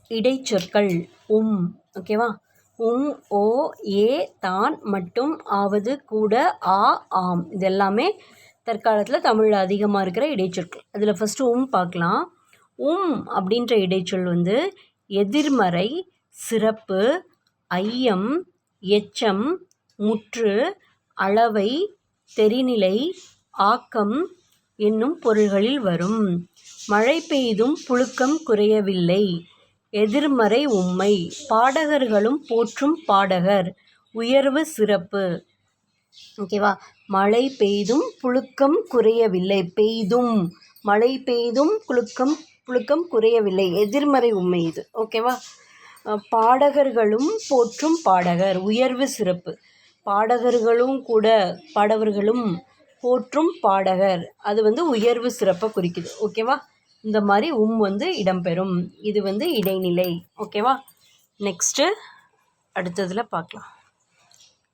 இடைச்சொற்கள் ஓகேவா. ஓ, ஏ, தான், மட்டும், ஆவது, கூட, ஆ, ஆம் இது எல்லாமே தற்காலத்தில் தமிழில் அதிகமாக இருக்கிற இடைச்சொற்கள். அதில் ஃபஸ்ட்டு பார்க்கலாம். அப்படின்ற இடைச்சொல் எதிர்மறை, சிறப்பு, ஐயம், எச்சம், முற்று, அளவை, தெரிநிலை, ஆக்கம் என்னும் பொருள்களில் வரும். மழை பெய்தும் புழுக்கம் குறையவில்லை. எதிர்மறை உம்மை. பாடகர்களும் போற்றும் பாடகர். உயர்வு சிறப்பு. ஓகேவா. மழை பெய்தும் புழுக்கம் குறையவில்லை. பெய்தும், மழை பெய்தும் புழுக்கம் குறையவில்லை. எதிர்மறை உண்மை இது. ஓகேவா. பாடகர்களும் போற்றும் பாடகர். உயர்வு சிறப்பு. பாடகர்களும் கூட பாடவர்களும் போற்றும் பாடகர் அது உயர்வு சிறப்பை குறிக்குது. ஓகேவா. இந்த மாதிரி இடம்பெறும். இது இடைநிலை. ஓகேவா. நெக்ஸ்ட்டு அடுத்ததில் பார்க்கலாம்.